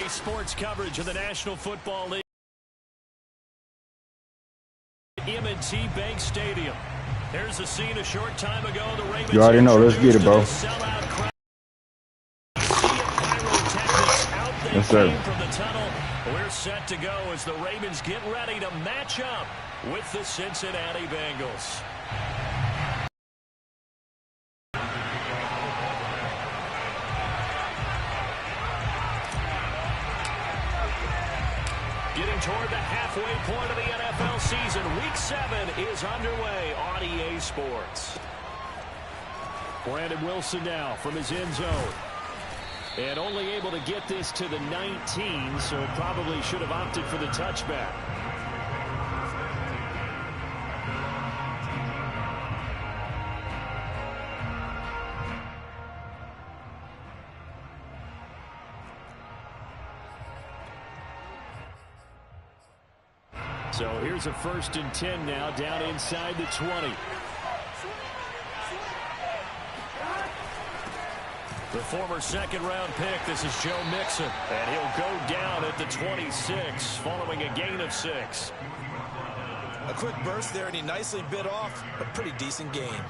Sports coverage of the National Football League. M&T Bank Stadium. Here's a scene a short time ago. The Ravens. You already know. Let's get it, bro. Yes, sir. From the tunnel. We're set to go as the Ravens get ready to match up with the Cincinnati Bengals. Getting toward the halfway point of the NFL season. Week 7 is underway on EA Sports. Brandon Wilson now from his end zone. And only able to get this to the 19, so probably should have opted for the touchback. So here's a 1st and 10 now, down inside the 20. The former 2nd-round pick, this is Joe Mixon, and he'll go down at the 26 following a gain of 6. A quick burst there, and he nicely bit off a pretty decent gain.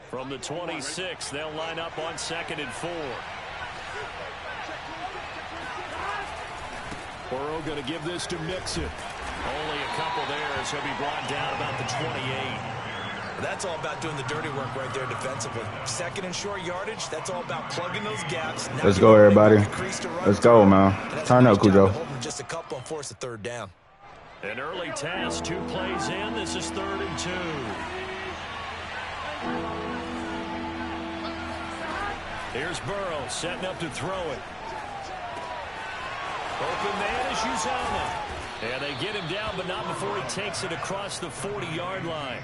From the 26, they'll line up on 2nd and 4. Burrow going to give this to Mixon. Only a couple there as he'll be brought down about the 28. That's all about doing the dirty work right there defensively. 2nd and short yardage, that's all about plugging those gaps. Now let's go, everybody. Let's go, man. Turn up, Cujo. Just a couple and force a 3rd down. An early task, 2 plays in. This is 3rd and 2. Here's Burrow setting up to throw it. Open man is Uzomah. And they get him down, but not before he takes it across the 40-yard line.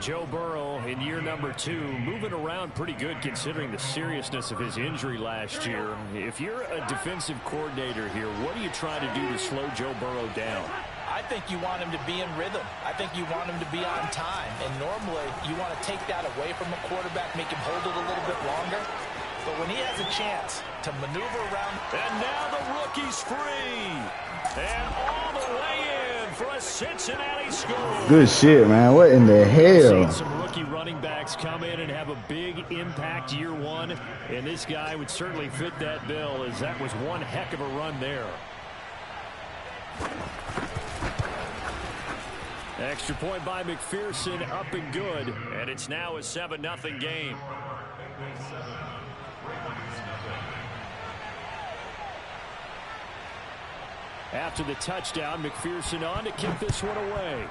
Joe Burrow in year number 2, moving around pretty good considering the seriousness of his injury last year. If you're a defensive coordinator here, what are you trying to do to slow Joe Burrow down? I think you want him to be in rhythm. I think you want him to be on time. And normally, you want to take that away from a quarterback, make him hold it a little bit longer. But when he has a chance to maneuver around. And now the rookie's free. And all the way in for a Cincinnati score. Good shit, man. What in the hell? Seen some rookie running backs come in and have a big impact year 1. And this guy would certainly fit that bill, as that was one heck of a run there. Extra point by McPherson, up and good. And it's now a 7-0 game. After the touchdown, McPherson on to kick this one away.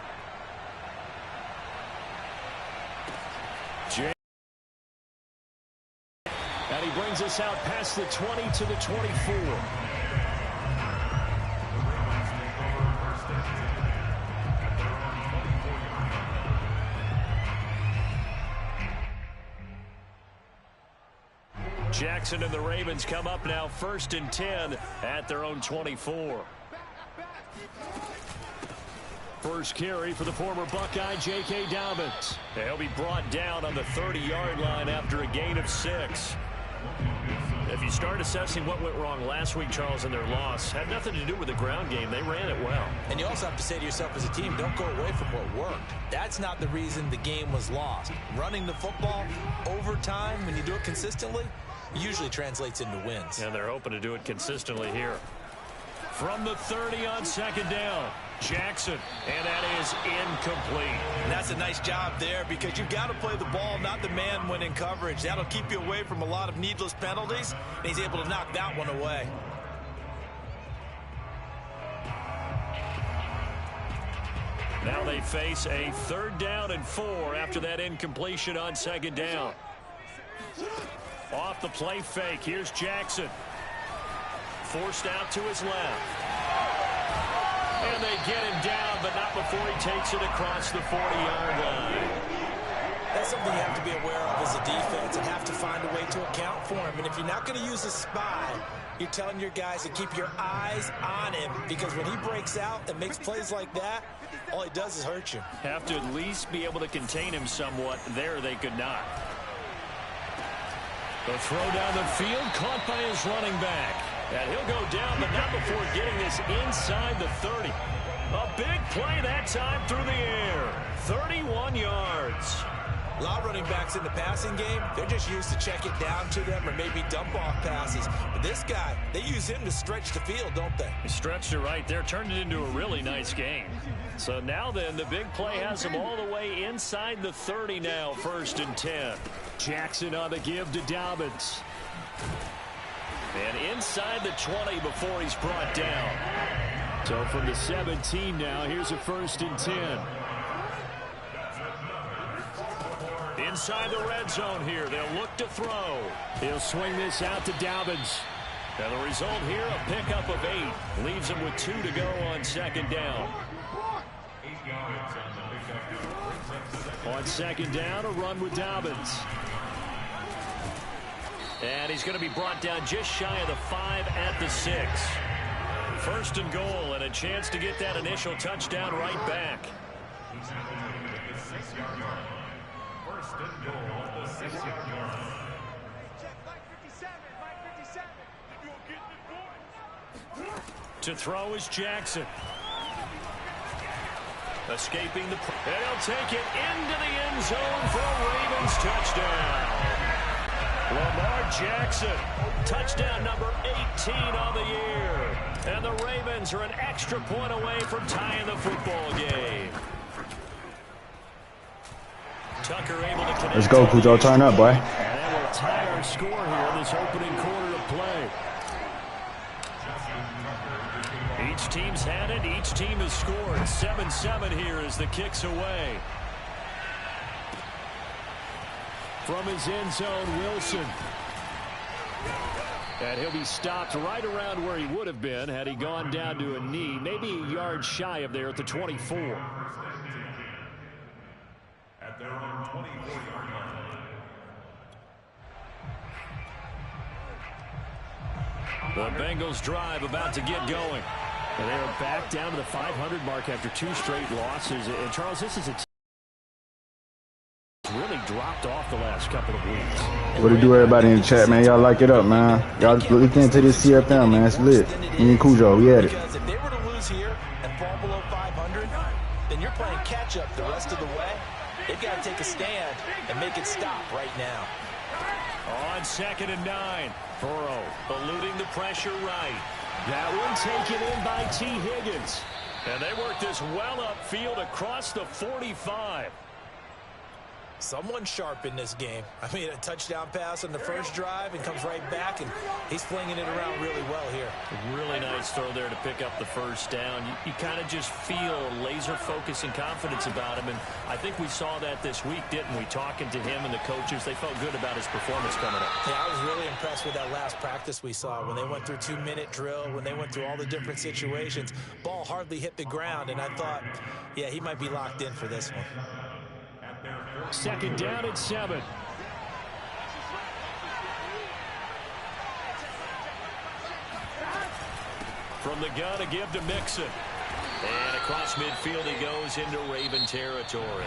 And he brings us out past the 20 to the 24. Jackson and the Ravens come up now 1st and 10 at their own 24. First carry for the former Buckeye, J.K. Dobbins. He'll be brought down on the 30-yard line after a gain of 6. If you start assessing what went wrong last week, Charles, in their loss, had nothing to do with the ground game. They ran it well. And you also have to say to yourself as a team, don't go away from what worked. That's not the reason the game was lost. Running the football over time, when you do it consistently, usually translates into wins. And they're hoping to do it consistently here. From the 30 on 2nd down, Jackson, and that is incomplete. And that's a nice job there, because you've got to play the ball, not the man when in coverage. That'll keep you away from a lot of needless penalties, and he's able to knock that one away. Now they face a 3rd down and 4 after that incompletion on 2nd down. Off the play fake, here's Jackson. Forced out to his left. And they get him down, but not before he takes it across the 40-yard line. That's something you have to be aware of as a defense and have to find a way to account for him. And if you're not going to use a spy, you're telling your guys to keep your eyes on him, because when he breaks out and makes plays like that, all he does is hurt you. Have to at least be able to contain him somewhat. There they could not. The throw down the field, caught by his running back. And he'll go down, but not before getting this inside the 30. A big play that time through the air. 31 yards. A lot of running backs in the passing game, they're just used to check it down to them or maybe dump off passes. But this guy, they use him to stretch the field, don't they? He stretched it right there, turned it into a really nice game. So now then, the big play has him all the way inside the 30 now, 1st and 10. Jackson on the give to Dobbins. And inside the 20 before he's brought down. So from the 17 now, here's a 1st and 10. Inside the red zone here, they'll look to throw. He'll swing this out to Dobbins. And the result here, a pickup of 8. Leaves him with 2 to go on 2nd down. On 2nd down, a run with Dobbins. And he's going to be brought down just shy of the 5 at the 6. 1st and goal, and a chance to get that initial touchdown right back. To throw is Jackson. Escaping the... And he'll take it into the end zone for a Ravens touchdown. Lamar Jackson, touchdown number 18 on the year. And the Ravens are an extra point away from tying the football game. Tucker able to connect. Let's go, Cujo. Turn up, boy. And that will tie our score here in this opening quarter of play. Each team's had it. Each team has scored. 7-7 here as the kick's away. From his end zone, Wilson. And he'll be stopped right around where he would have been had he gone down to a knee. Maybe a yard shy of there at the 24. At their own 24-yard line. The Bengals drive about to get going. And they are back down to the 500 mark after 2 straight losses. And Charles, this is a team really dropped off the last couple of weeks. What do you do, everybody in the chat, man? Y'all like it up, man. Y'all look into this CFM, man. It's lit. Me and Cujo, we had it. Because if they were to lose here and fall below 500, then you're playing catch-up the rest of the way. They've got to take a stand and make it stop right now. On 2nd and 9, Burrow eluding the pressure right. That one taken in by T. Higgins. And they work this well upfield across the 45. Someone sharp in this game. I mean, a touchdown pass on the first drive and comes right back, and he's flinging it around really well here. Really nice throw there to pick up the 1st down. You kind of just feel laser focus and confidence about him, and I think we saw that this week, didn't we? Talking to him and the coaches, they felt good about his performance coming up. Yeah, I was really impressed with that last practice we saw when they went through 2-minute drill, when they went through all the different situations. Ball hardly hit the ground, and I thought, yeah, he might be locked in for this one. 2nd down at 7. From the gun to give to Mixon. And across midfield he goes into Raven territory.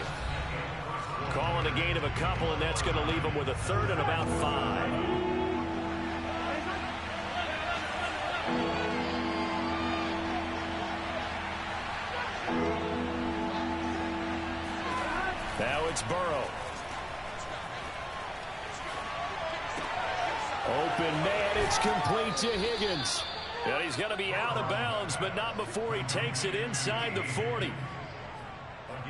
Calling a gain of a couple, and that's going to leave him with a 3rd and about 5. Now it's Burrow. Open man, it's complete to Higgins. And he's going to be out of bounds, but not before he takes it inside the 40.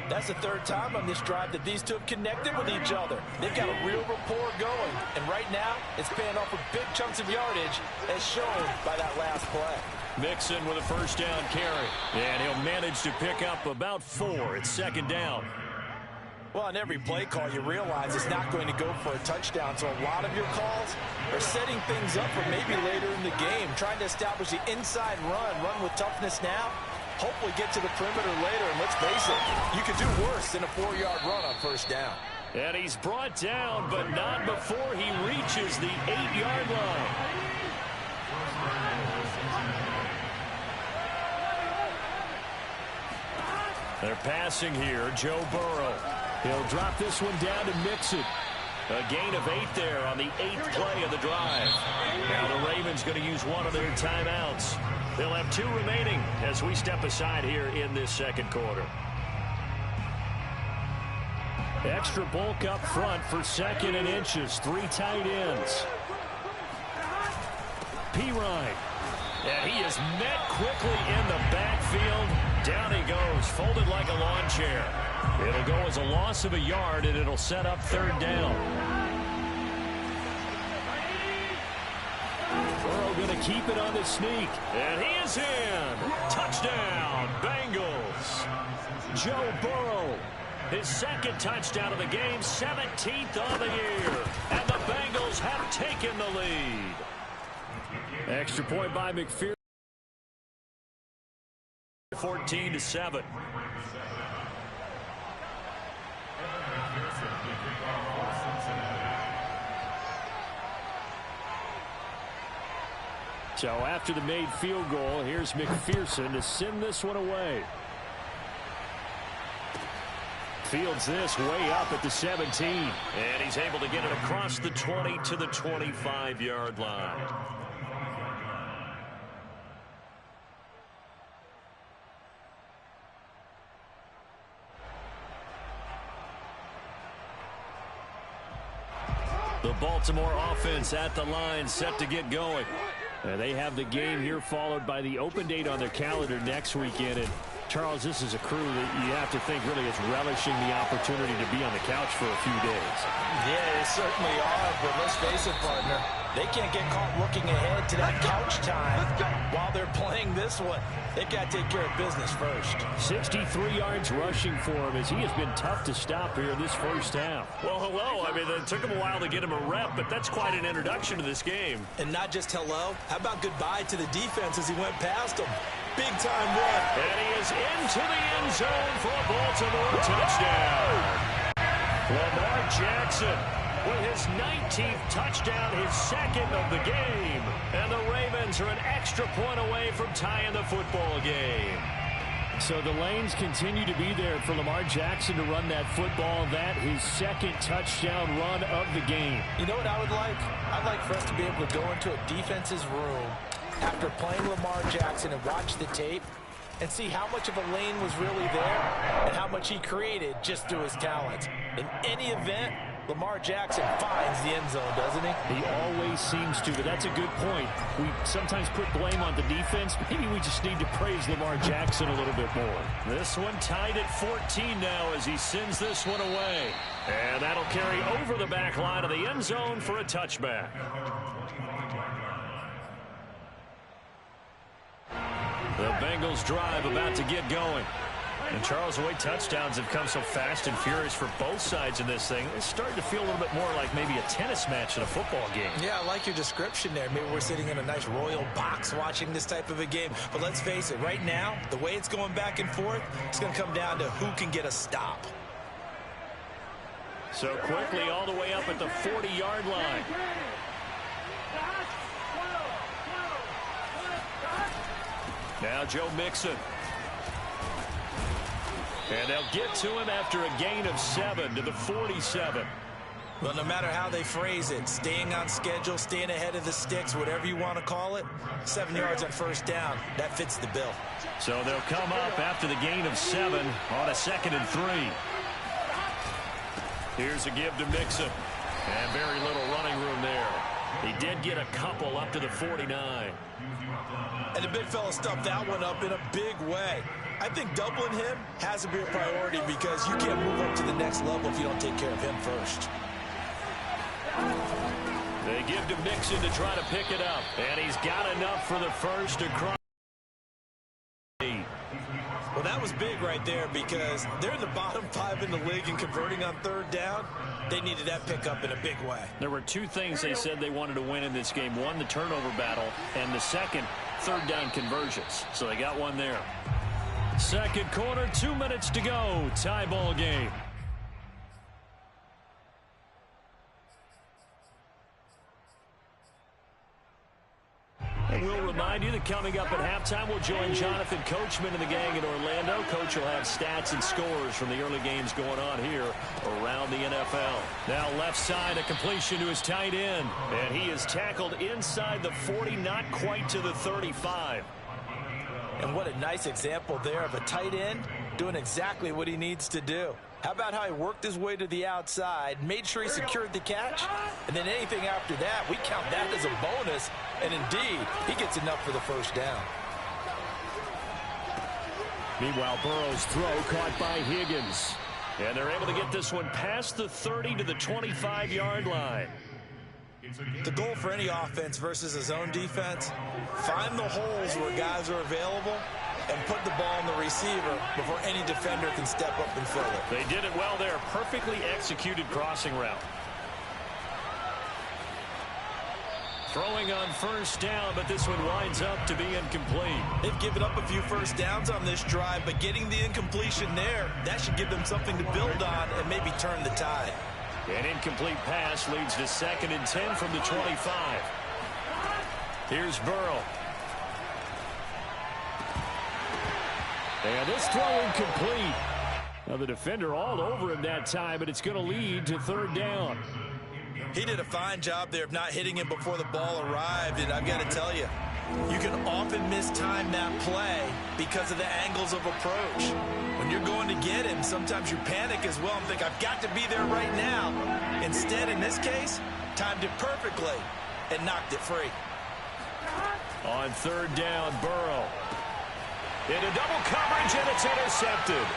That's the 3rd time on this drive that these two have connected with each other. They've got a real rapport going. And right now, it's paying off with big chunks of yardage, as shown by that last play. Mixon with a 1st down carry. And he'll manage to pick up about 4. It's 2nd down. Well, on every play call, you realize it's not going to go for a touchdown. So a lot of your calls are setting things up for maybe later in the game, trying to establish the inside run with toughness now, hopefully get to the perimeter later. And let's face it, you could do worse than a 4-yard run on 1st down. And he's brought down, but not before he reaches the 8-yard line. They're passing here, Joe Burrow. He'll drop this one down to Mixon. A gain of 8 there on the 8th play of the drive. Now the Ravens going to use one of their timeouts. They'll have 2 remaining as we step aside here in this second quarter. Extra bulk up front for 2nd and inches. 3 tight ends. Pirine. And he is met quickly in the backfield. Down he goes, folded like a lawn chair. It'll go as a loss of a yard, and it'll set up 3rd down. Burrow going to keep it on the sneak. And he is in. Touchdown, Bengals. Joe Burrow, his 2nd touchdown of the game, 17th on the year. And the Bengals have taken the lead. Extra point by McPherson. 14-7. So after the made field goal, here's McPherson to send this one away. Fields this way up at the 17. And he's able to get it across the 20 to the 25-yard line. The Baltimore offense at the line, set to get going. They have the game here followed by the open date on their calendar next weekend. And Charles, this is a crew that you have to think really is relishing the opportunity to be on the couch for a few days. Yeah, they certainly are, but let's face it, partner. They can't get caught looking ahead to that couch time while they're playing this one. They've got to take care of business first. 63 yards rushing for him as he has been tough to stop here in this first half. Well, hello. I mean, it took him a while to get him a rep, but that's quite an introduction to this game. And not just hello. How about goodbye to the defense as he went past him? Big-time run. And he is into the end zone for a Baltimore touchdown. Lamar Jackson with his 19th touchdown, his 2nd of the game. And the Ravens are an extra point away from tying the football game. So the lanes continue to be there for Lamar Jackson to run that football. That his 2nd touchdown run of the game. You know what I would like? I'd like for us to be able to go into a defense's room after playing Lamar Jackson and watch the tape and see how much of a lane was really there and how much he created just through his talents. In any event, Lamar Jackson finds the end zone, doesn't he? He always seems to, but that's a good point. We sometimes put blame on the defense. Maybe we just need to praise Lamar Jackson a little bit more. This one tied at 14 now as he sends this one away. And that'll carry over the back line of the end zone for a touchback. The Bengals drive about to get going. And Charles, the way touchdowns have come so fast and furious for both sides in this thing, it's starting to feel a little bit more like maybe a tennis match in a football game. Yeah, I like your description there. Maybe we're sitting in a nice royal box watching this type of a game. But let's face it, right now, the way it's going back and forth, it's going to come down to who can get a stop. So quickly all the way up at the 40-yard line. Now Joe Mixon. And they'll get to him after a gain of 7 to the 47. Well, no matter how they phrase it, staying on schedule, staying ahead of the sticks, whatever you want to call it, 7 yards on first down, that fits the bill. So they'll come up after the gain of 7 on a 2nd and 3. Here's a give to Mixon. And very little running room there. He did get a couple up to the 49. And the big fella stuffed that one up in a big way. I think doubling him has to be a priority because you can't move up to the next level if you don't take care of him first. They give to Mixon to try to pick it up. And he's got enough for the first across. Well, that was big right there because they're in the bottom 5 in the league and converting on 3rd down. They needed that pickup in a big way. There were 2 things they said they wanted to win in this game. One, the turnover battle, and the second, 3rd down conversions. So they got one there. Second quarter, 2 minutes to go. Tie ball game. And we'll remind you that coming up at halftime, we'll join Jonathan Coachman and the gang in Orlando. coach will have stats and scores from the early games going on here around the NFL. Now left side, a completion to his tight end. And he is tackled inside the 40, not quite to the 35. And what a nice example there of a tight end doing exactly what he needs to do. How about how he worked his way to the outside, made sure he secured the catch, and then anything after that, we count that as a bonus, and indeed, he gets enough for the first down. Meanwhile, Burrow's throw caught by Higgins. And they're able to get this one past the 30 to the 25-yard line. The goal for any offense versus a zone defense, find the holes where guys are available and put the ball on the receiver before any defender can step up and fill it. They did it well there. Perfectly executed crossing route. Throwing on first down, but this one winds up to be incomplete. They've given up a few first downs on this drive, but getting the incompletion there, that should give them something to build on and maybe turn the tide. An incomplete pass leads to 2nd and 10 from the 25. Here's Burrow. And this throw incomplete. Now the defender all over him that time, but it's going to lead to 3rd down. He did a fine job there of not hitting him before the ball arrived, and I've got to tell you, you can often mistime that play because of the angles of approach. When you're going to get him, sometimes you panic as well and think, I've got to be there right now. Instead, in this case, timed it perfectly and knocked it free. On 3rd down, Burrow. Into double coverage, and it's intercepted.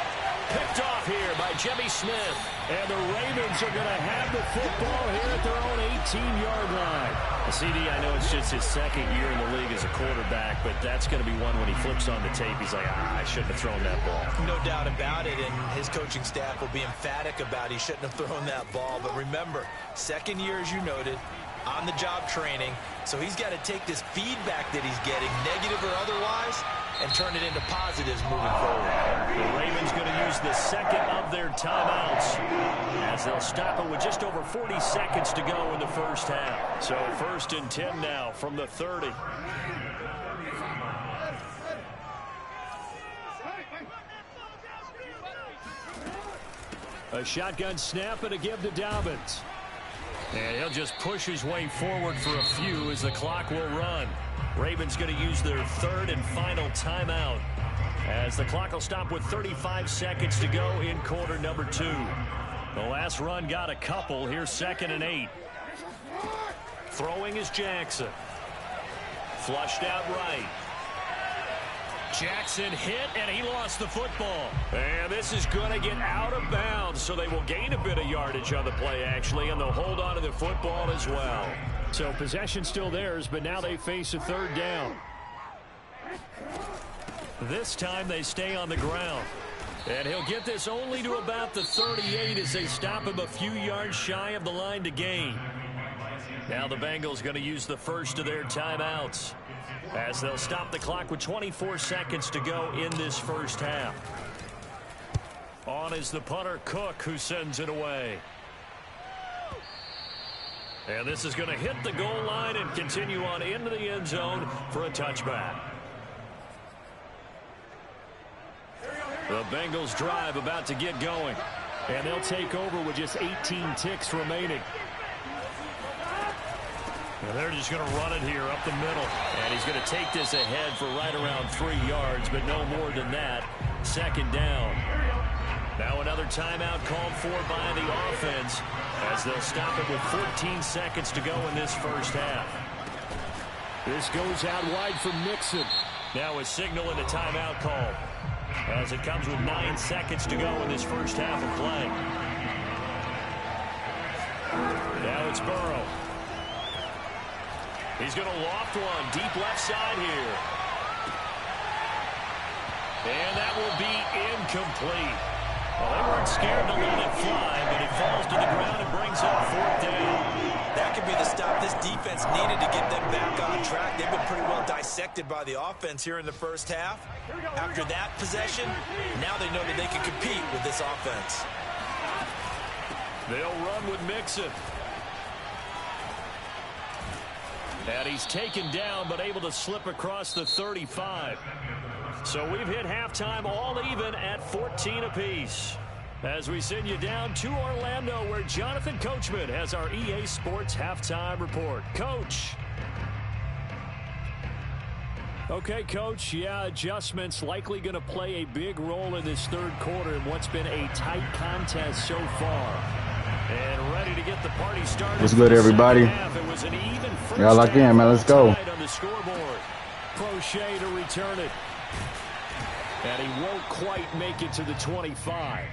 Picked off here by Jimmy Smith. And the Ravens are going to have the football here at their own 18-yard line. CD, I know it's just his 2nd year in the league as a quarterback, but that's going to be one when he flips on the tape, he's like, I shouldn't have thrown that ball. No doubt about it, and his coaching staff will be emphatic about he shouldn't have thrown that ball. But remember, 2nd year, as you noted, on-the-job training, so he's got to take this feedback that he's getting, negative or otherwise, and turn it into positives moving forward. The Ravens going to use the 2nd of their timeouts as they'll stop it with just over 40 seconds to go in the first half. So 1st and 10 now from the 30. A shotgun snap and a give to Dobbins. And he'll just push his way forward for a few as the clock will run. Ravens going to use their 3rd and final timeout as the clock will stop with 35 seconds to go in quarter number 2. The last run got a couple. Here's 2nd and 8. Throwing is Jackson. Flushed out right. Jackson hit, and he lost the football. And this is going to get out of bounds, so they will gain a bit of yardage on the play, actually, and they'll hold on to the football as well. So possession still theirs, but now they face a 3rd down. This time they stay on the ground. And he'll get this only to about the 38 as they stop him a few yards shy of the line to gain. Now the Bengals going to use the first of their timeouts as they'll stop the clock with 24 seconds to go in this first half. On is the punter, Cook, who sends it away. And this is going to hit the goal line and continue on into the end zone for a touchback. The Bengals drive about to get going. And they'll take over with just 18 ticks remaining. And they're just going to run it here up the middle. And he's going to take this ahead for right around 3 yards, but no more than that. 2nd down. Now another timeout called for by the offense as they'll stop it with 14 seconds to go in this first half. This goes out wide for Mixon. Now a signal and a timeout call as it comes with 9 seconds to go in this first half of play. Now it's Burrow. He's going to loft one deep left side here. And that will be incomplete. Well, they weren't scared to let it fly, but it falls to the ground and brings up 4th down. That could be the stop this defense needed to get them back on track. They've been pretty well dissected by the offense here in the first half. After that possession, now they know that they can compete with this offense. They'll run with Mixon. And he's taken down, but able to slip across the 35. So we've hit halftime all even at 14 apiece. As we send you down to Orlando, where Jonathan Coachman has our EA Sports halftime report. Coach. Okay, Coach, yeah, adjustments likely going to play a big role in this third quarter in what's been a tight contest so far. And ready to get the party started. What's good, everybody? Y'all lock in, man. Let's go. On the scoreboard. Crochet to return it. And he won't quite make it to the 25.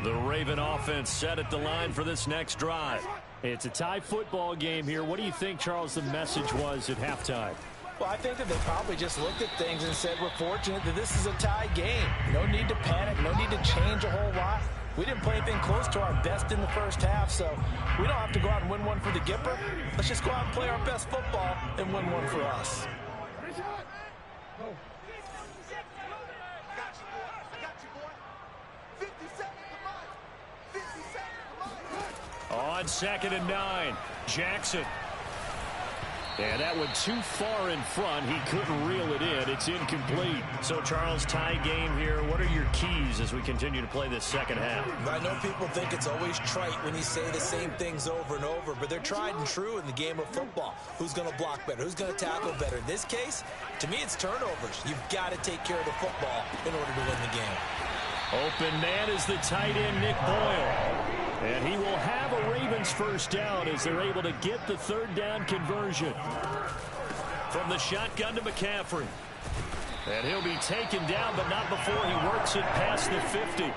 The Raven offense set at the line for this next drive. It's a tie football game here. What do you think, Charles, the message was at halftime? Well, I think that they probably just looked at things and said, we're fortunate that this is a tie game. No need to panic. No need to change a whole lot. We didn't play anything close to our best in the first half, so we don't have to go out and win one for the Gipper. Let's just go out and play our best football and win one for us. On 2nd and 9, Jackson. And that went too far in front. He couldn't reel it in. It's incomplete. So, Charles, tie game here. What are your keys as we continue to play this second half? I know people think it's always trite when you say the same things over and over, but they're tried and true in the game of football. Who's going to block better? Who's going to tackle better? In this case, to me, it's turnovers. You've got to take care of the football in order to win the game. Open man is the tight end, Nick Boyle. And he will have a Ravens first down as they're able to get the third down conversion. From the shotgun to McCaffrey. And he'll be taken down, but not before he works it past the 50.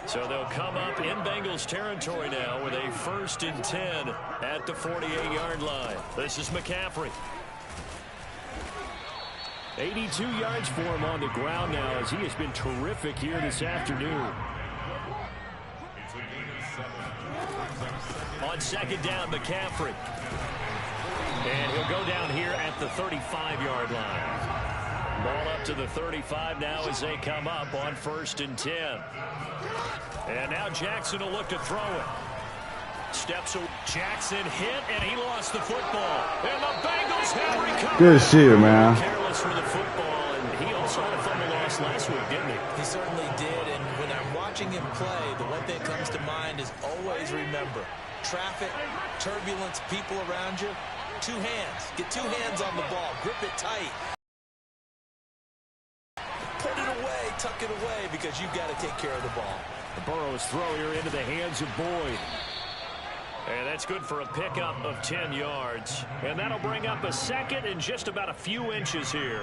So they'll come up in Bengals territory now with a 1st and 10 at the 48-yard line. This is McCaffrey. 82 yards for him on the ground now as he has been terrific here this afternoon. On 2nd down, McCaffrey. And he'll go down here at the 35-yard line. Ball up to the 35 now as they come up on 1st and 10. And now Jackson will look to throw it. Steps away. Jackson hit, and he lost the football. And the Bengals have recovered. Good shit, man. Careless for the football, and he also had a fumble loss last week, didn't he? He certainly did, and when I'm watching him play, the one thing that comes to mind is always remember, traffic, turbulence, people around you, 2 hands. Get 2 hands on the ball. Grip it tight. Put it away, tuck it away, because you've got to take care of the ball. The Burrow's throw here into the hands of Boyd. And that's good for a pickup of 10 yards. And that'll bring up a 2nd and just about a few inches here.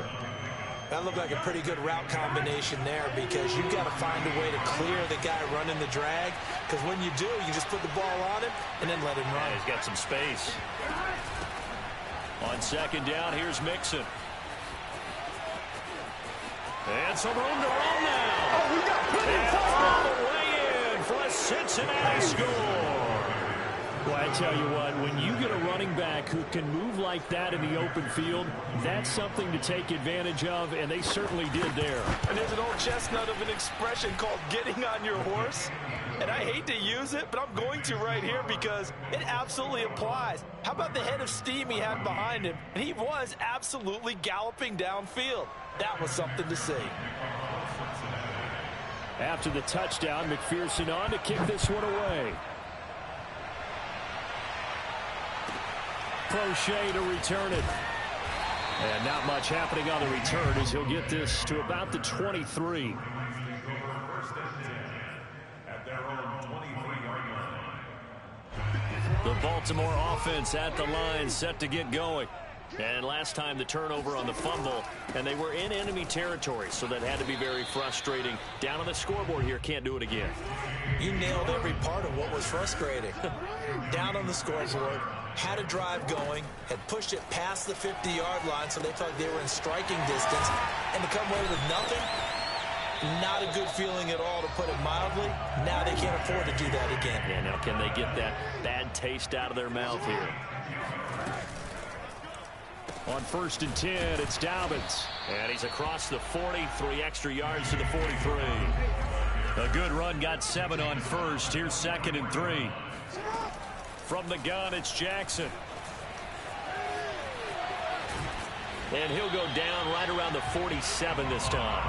That looked like a pretty good route combination there because you've got to find a way to clear the guy running the drag. Because when you do, you just put the ball on him and then let him run. Yeah, he's got some space. On 2nd down, here's Mixon. And some room to run now. And all the way in for a Cincinnati score. Well, I tell you what, when you get a running back who can move like that in the open field, that's something to take advantage of, and they certainly did there. And there's an old chestnut of an expression called getting on your horse. And I hate to use it, but I'm going to right here because it absolutely applies. How about the head of steam he had behind him? And he was absolutely galloping downfield. That was something to see. After the touchdown, McPherson on to kick this one away. Crochet to return it. And not much happening on the return as he'll get this to about the 23. The Baltimore offense at the line set to get going. And last time the turnover on the fumble, and they were in enemy territory, so that had to be very frustrating. Down on the scoreboard here, can't do it again. You nailed every part of what was frustrating. Down on the scoreboard, had a drive going, had pushed it past the 50-yard line, so they felt they were in striking distance, and to come away with nothing, not a good feeling at all, to put it mildly. Now they can't afford to do that again. Yeah, now can they get that bad taste out of their mouth here? On 1st and 10, it's Dobbins. And he's across the 40, 3 extra yards to the 43. A good run, got 7 on first. Here's 2nd and 3. From the gun, it's Jackson. And he'll go down right around the 47 this time.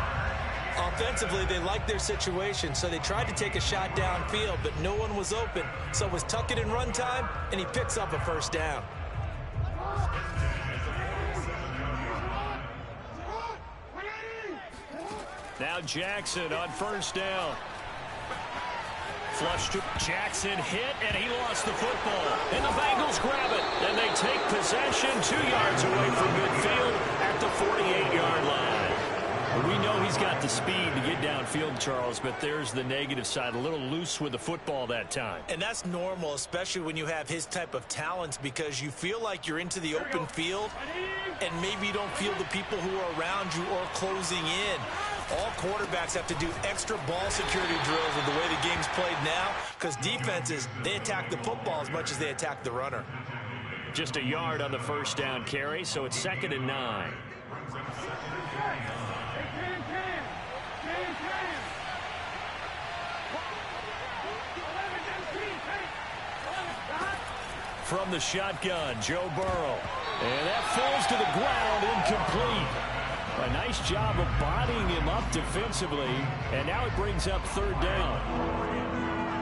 Offensively, they liked their situation, so they tried to take a shot downfield, but no one was open. So it was tuck it in run time, and he picks up a first down. Now Jackson on first down. Flush to Jackson, hit, and he lost the football. And the Bengals grab it, and they take possession 2 yards away from midfield at the 48-yard line. We know he's got the speed to get downfield, Charles, but there's the negative side. A little loose with the football that time. And that's normal, especially when you have his type of talents, because you feel like you're into the open field, and maybe you don't feel the people who are around you or closing in. All quarterbacks have to do extra ball security drills with the way the game's played now, because defenses, they attack the football as much as they attack the runner. Just a yard on the first down carry, so it's 2nd and 9. From the shotgun, Joe Burrow. And that falls to the ground, incomplete. A nice job of bodying him up defensively, and now it brings up 3rd down.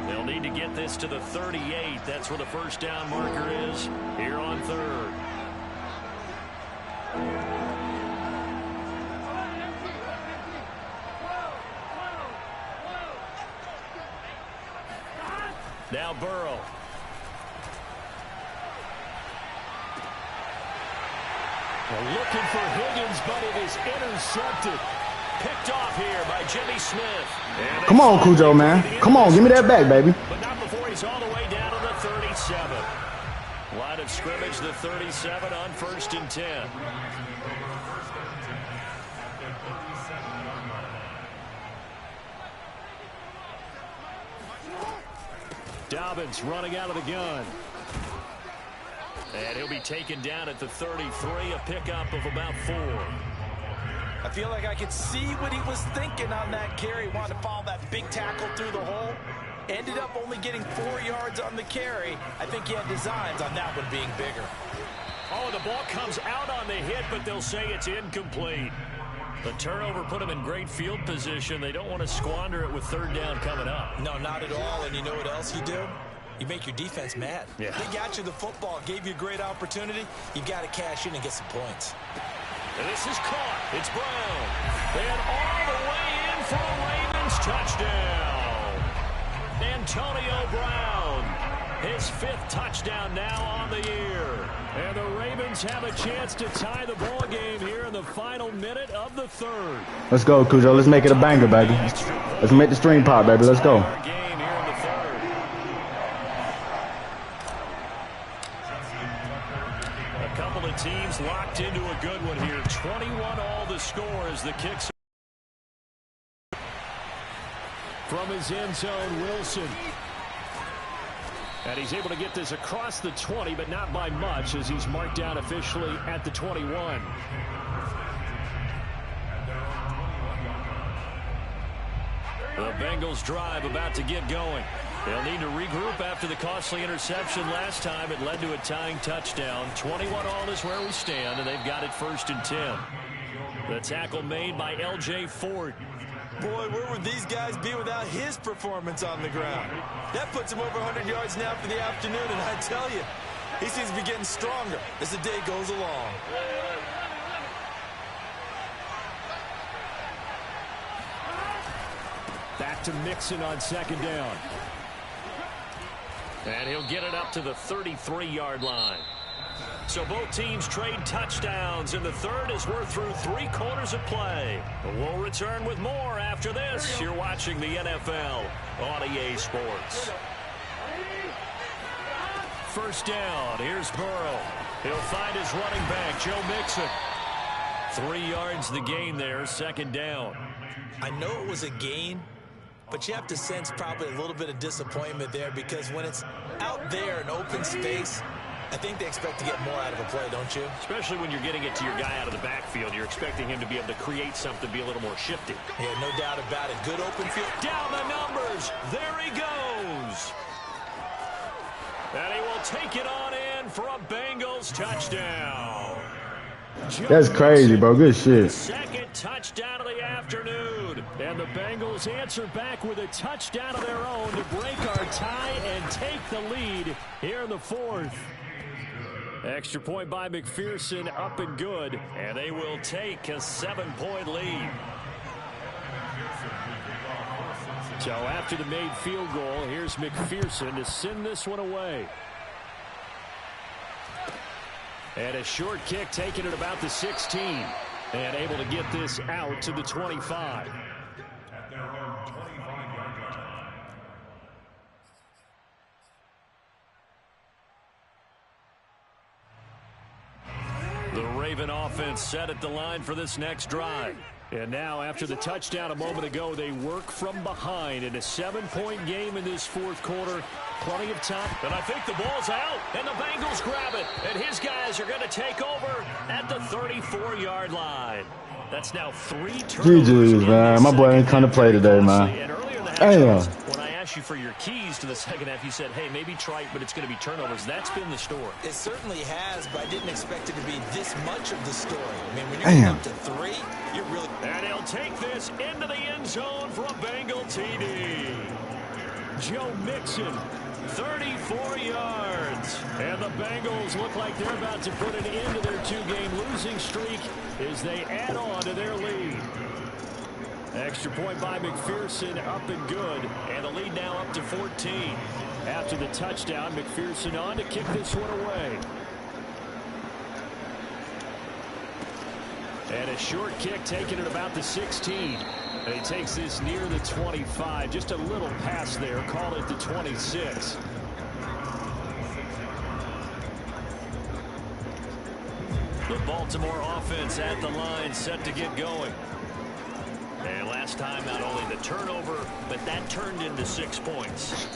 They'll need to get this to the 38. That's where the first down marker is here on 3rd. Now Burrow. Looking for Higgins, but it is intercepted. Picked off here by Jimmy Smith. Come on, Cujo, man. Come on, give me that back, baby. But not before he's all the way down to the 37. Line of scrimmage, the 37 on 1st and 10. Dobbins running out of the gun. And he'll be taken down at the 33, a pickup of about 4. I feel like I could see what he was thinking on that carry. Wanted to follow that big tackle through the hole. Ended up only getting 4 yards on the carry. I think he had designs on that one being bigger. Oh, the ball comes out on the hit, but they'll say it's incomplete. The turnover put them in great field position. They don't want to squander it with 3rd down coming up. No, not at all. And you know what else you do? You make your defense mad. Yeah. They got you the football, gave you a great opportunity. You've got to cash in and get some points. And this is caught. It's Brown. And all the way in for a Ravens touchdown. Antonio Brown. His 5th touchdown now on the year. And the Ravens have a chance to tie the ball game here in the final minute of the 3rd. Let's go, Cujo. Let's make it a banger, baby. Let's make the stream pop, baby. Let's go. Game here in the 3rd. A couple of teams locked into a good one here. 21 all the score as the kicks. From his end zone, Wilson. And he's able to get this across the 20, but not by much, as he's marked down officially at the 21. The Bengals drive about to get going. They'll need to regroup after the costly interception last time. It led to a tying touchdown. 21 all is where we stand, and they've got it 1st and 10. The tackle made by L.J. Ford. Boy, where would these guys be without his performance on the ground? That puts him over 100 yards now for the afternoon, and I tell you, he seems to be getting stronger as the day goes along. Back to Mixon on 2nd down. And he'll get it up to the 33-yard line. So both teams trade touchdowns, and the 3rd as we're through 3 quarters of play. We'll return with more after this. You're watching the NFL on EA Sports. 1st down. Here's Burrow. He'll find his running back, Joe Mixon. 3 yards the gain there, 2nd down. I know it was a gain, but you have to sense probably a little bit of disappointment there, because when it's out there in open space, I think they expect to get more out of a play, don't you? Especially when you're getting it to your guy out of the backfield. You're expecting him to be able to create something, be a little more shifty. Yeah, no doubt about it. Good open field. Down the numbers. There he goes. And he will take it on in for a Bengals touchdown. That's crazy, bro. Good shit. Second touchdown of the afternoon. And the Bengals answer back with a touchdown of their own to break our tie and take the lead here in the fourth. Extra point by McPherson, up and good. And they will take a 7-point lead. So after the made field goal, here's McPherson to send this one away. And a short kick taken at about the 16. And able to get this out to the 25. The Raven offense set at the line for this next drive. And now, after the touchdown a moment ago, they work from behind in a 7-point game in this fourth quarter. Plenty of time. And I think the ball's out. And the Bengals grab it. And his guys are going to take over at the 34-yard line. That's now 3 turnovers. GG's, man. My boy ain't come to play today, man. And earlier in the Damn. when I asked you for your keys to the second half, you said, hey, maybe try it, but it's going to be turnovers. That's been the story. It certainly has, but I didn't expect it to be this much of the story. I mean, when you're up to 3, you're really... And he'll take this into the end zone for a Bengal TD. Joe Mixon, 34 yards. And the Bengals look like they're about to put an end to their 2-game losing streak as they add on to their lead. Extra point by McPherson, up and good. And the lead now up to 14. After the touchdown, McPherson on to kick this one away. And a short kick taken at about the 16. And he takes this near the 25. Just a little pass there. Call it the 26. The Baltimore offense at the line, set to get going. And last time, not only the turnover, but that turned into 6 points.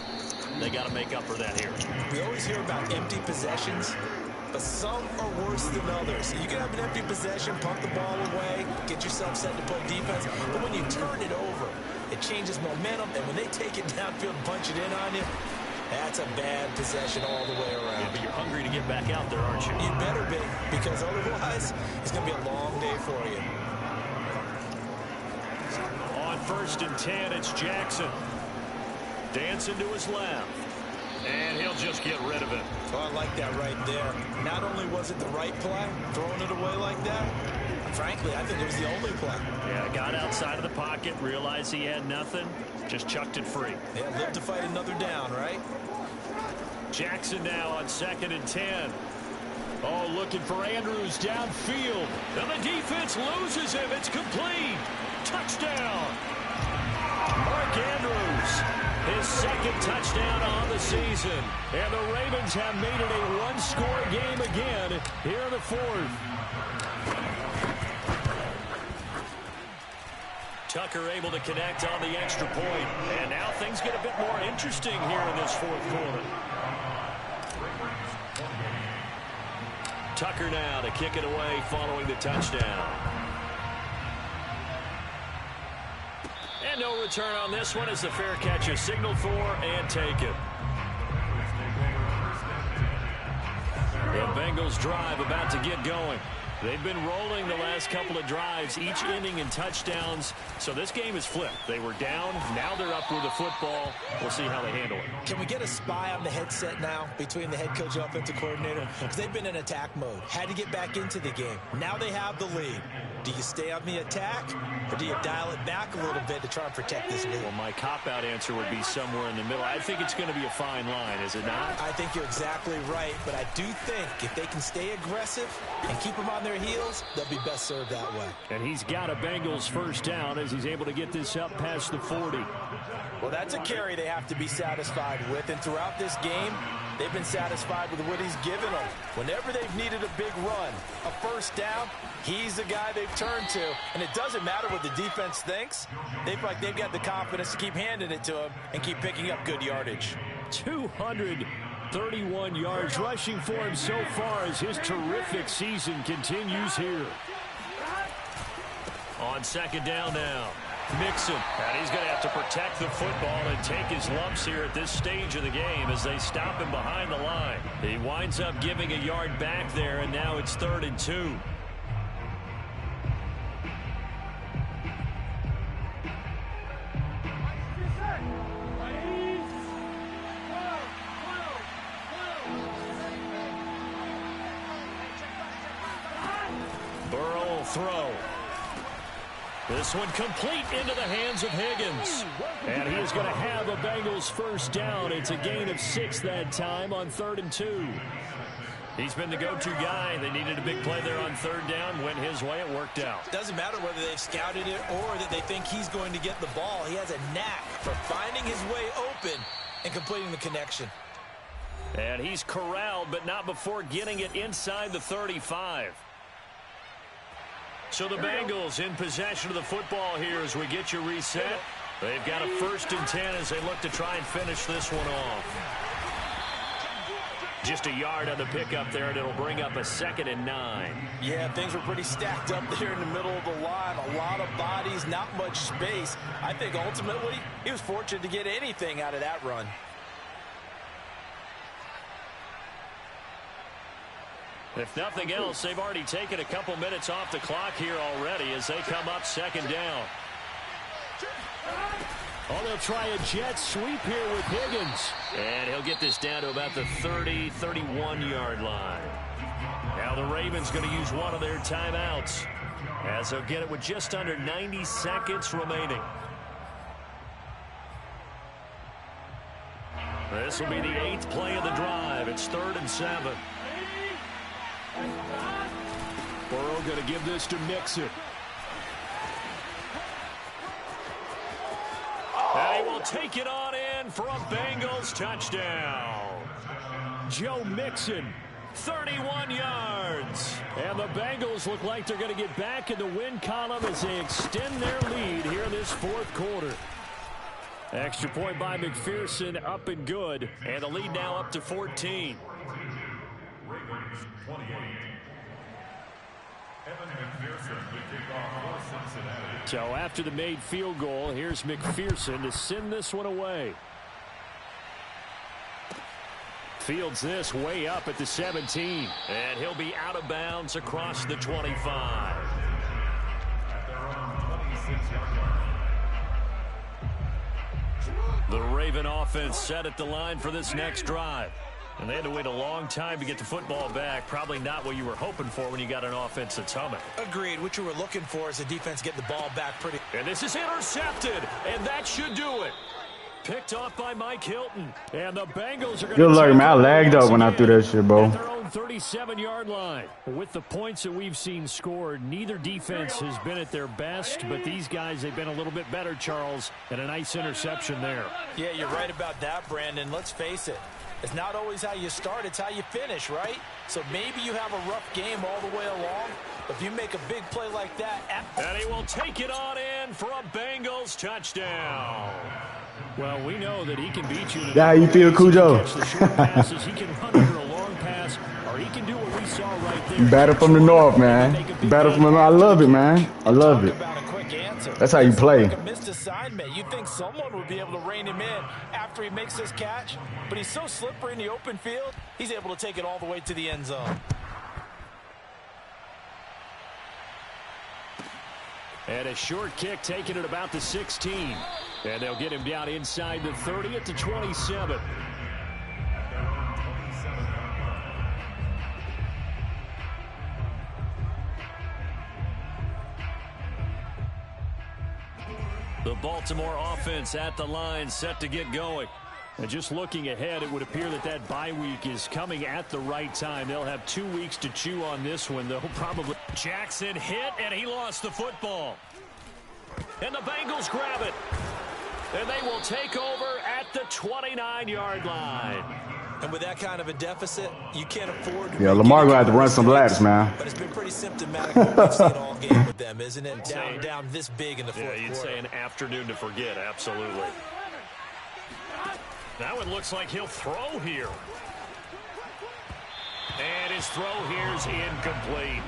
They got to make up for that here. We always hear about empty possessions, but some are worse than others. You can have an empty possession, pump the ball away, get yourself set to play defense, but when you turn it over, it changes momentum, and when they take it downfield and punch it in on you, that's a bad possession all the way around. Yeah, but you're hungry to get back out there, aren't you? You better be, because otherwise, it's going to be a long day for you. On 1st and 10, it's Jackson. Dancing to his left. And he'll just get rid of it. Oh, I like that right there. Not only was it the right play, throwing it away like that, frankly, I think it was the only play. Yeah, got outside of the pocket, realized he had nothing, just chucked it free. Yeah, live to fight another down, right? Jackson now on 2nd and 10. Oh, looking for Andrews downfield. And the defense loses him. It's complete. Touchdown. Mark Andrews, his 2nd touchdown on the season. And the Ravens have made it a 1-score game again here in the 4th. Tucker able to connect on the extra point. And now things get a bit more interesting here in this 4th quarter. Tucker now to kick it away following the touchdown. And no return on this one as the fair catch is signaled for and taken. The Bengals drive about to get going. They've been rolling the last couple of drives, each ending in touchdowns. So this game is flipped. They were down. Now they're up with the football. We'll see how they handle it. Can we get a spy on the headset now between the head coach and offensive coordinator? Because they've been in attack mode. Had to get back into the game. Now they have the lead. Do you stay on the attack, or do you dial it back a little bit to try and protect this lead? Well, my cop-out answer would be somewhere in the middle. I think it's going to be a fine line, is it not? I think you're exactly right, but I do think if they can stay aggressive and keep them on their heels, they'll be best served that way. And he's got a Bengals first down as he's able to get this up past the 40. Well, that's a carry they have to be satisfied with, and throughout this game, they've been satisfied with what he's given them. Whenever they've needed a big run, a first down, he's the guy they've turned to. And it doesn't matter what the defense thinks. They feel like they've got the confidence to keep handing it to him and keep picking up good yardage. 31 yards rushing for him so far as his terrific season continues here. On second down now, Mixon. And he's going to have to protect the football and take his lumps here at this stage of the game as they stop him behind the line. He winds up giving a yard back there, and now it's 3rd and 2. Burrow will throw. This one complete into the hands of Higgins. And he is going to have a Bengals first down. It's a gain of 6 that time on 3rd and 2. He's been the go-to guy. They needed a big play there on 3rd down. Went his way. It worked out. Doesn't matter whether they've scouted it or that they think he's going to get the ball. He has a knack for finding his way open and completing the connection. And he's corralled, but not before getting it inside the 35. So the Bengals in possession of the football here as we get you reset. They've got a 1st and 10 as they look to try and finish this one off. Just a yard on the pickup there, and it'll bring up a 2nd and 9. Yeah, things were pretty stacked up there in the middle of the line. A lot of bodies, not much space. I think ultimately he was fortunate to get anything out of that run. If nothing else, they've already taken a couple minutes off the clock here already as they come up 2nd down. Oh, they'll try a jet sweep here with Higgins. And he'll get this down to about the 30, 31-yard line. Now the Ravens going to use one of their timeouts as they'll get it with just under 90 seconds remaining. This will be the 8th play of the drive. It's 3rd and 7. Burrow going to give this to Mixon. And he will take it on in for a Bengals touchdown. Joe Mixon, 31 yards. And the Bengals look like they're going to get back in the win column as they extend their lead here in this 4th quarter. Extra point by McPherson, up and good. And the lead now up to 14. So after the made field goal, here's McPherson to send this one away. Fields this way up at the 17. And he'll be out of bounds across the 25. The Raven offense set at the line for this next drive. And they had to wait a long time to get the football back. Probably not what you were hoping for when you got an offense that's humming. Agreed. What you were looking for is the defense getting the ball back pretty. And this is intercepted. And that should do it. Picked off by Mike Hilton. And the Bengals are going to... Good luck, man. I lagged up when I threw that shit, bro. At their own 37-yard line. With the points that we've seen scored, neither defense has been at their best, but these guys, they've been a little bit better, Charles, and a nice interception there. Yeah, you're right about that, Brandon. Let's face it. It's not always how you start, it's how you finish, right? So maybe you have a rough game all the way along, but if you make a big play like that... And he will take it on in for a Bengals touchdown. Well, we know that he can beat you. Yeah, how you feel, Cujo? He can run under a long pass, or he can do what we saw right there. You battle from the north, man. You battle from the north. I love it, man. I love it. That's how you play. Like a missed assignment. You'd think someone would be able to rein him in after he makes this catch, but he's so slippery in the open field, he's able to take it all the way to the end zone. And a short kick taken at about the 16. And they'll get him down inside the 30 at the 27. The Baltimore offense at the line, set to get going. And just looking ahead, it would appear that that bye week is coming at the right time. They'll have 2 weeks to chew on this one, though. Probably. Jackson hit, and he lost the football. And the Bengals grab it. And they will take over at the 29-yard line. And with that kind of a deficit, you can't afford to... Yeah, Lamar going to have to run some laps, man. But it's been pretty symptomatic what we've seen all game with them, isn't it? Down this big in the fourth quarter. Yeah, you'd say an afternoon to forget, absolutely. Now it looks like he'll throw here. And his throw here is incomplete.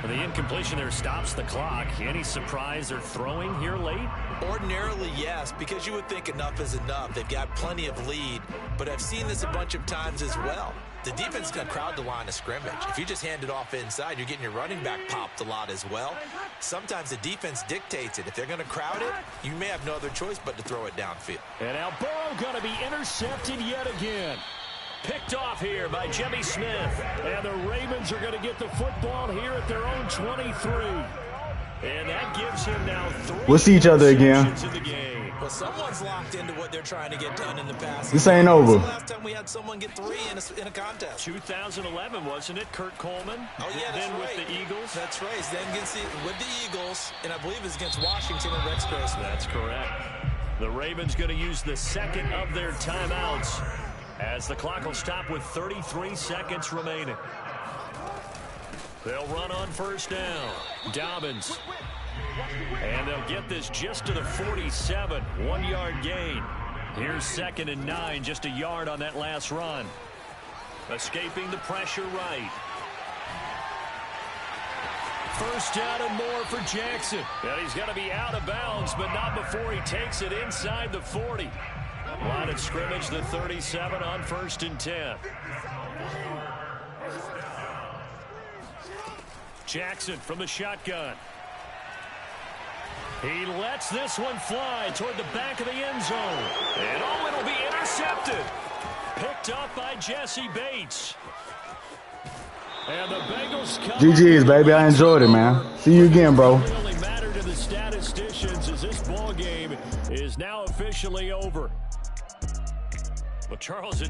The incompletion there stops the clock. Any surprise they're throwing here late? Ordinarily, yes, because you would think enough is enough. They've got plenty of lead, but I've seen this a bunch of times as well. The defense is going to crowd the line of scrimmage. If you just hand it off inside, you're getting your running back popped a lot as well. Sometimes the defense dictates it. If they're going to crowd it, you may have no other choice but to throw it downfield. And now Burrow going to be intercepted yet again. Picked off here by Jimmy Smith. And the Ravens are going to get the football here at their own 23. And that gives him now 3. We'll see each other again. In the game. Well, someone's locked into what they're trying to get done in the past. This ain't over. When's the last time we had someone get 3 in a contest? 2011, wasn't it? Kurt Coleman. Oh, yeah, that's then right. with the Eagles. That's right. Then with the Eagles, and I believe it's against Washington and Rex Grossman. That's correct. The Ravens going to use the second of their timeouts as the clock will stop with 33 seconds remaining. They'll run on first down. Dobbins. And they'll get this just to the 47. 1-yard gain. Here's 2nd and 9. Just a yard on that last run. Escaping the pressure right. First down and more for Jackson. And he's going to be out of bounds, but not before he takes it inside the 40. Line of scrimmage, the 37 on 1st and 10. Jackson from the shotgun. He lets this one fly toward the back of the end zone. And oh, it'll be intercepted. Picked up by Jesse Bates. And the Bengals come. GG's, baby. I enjoyed it, man. See you again, bro. It really matter to the statisticians as this ball game is now officially over. Well, Charles, it's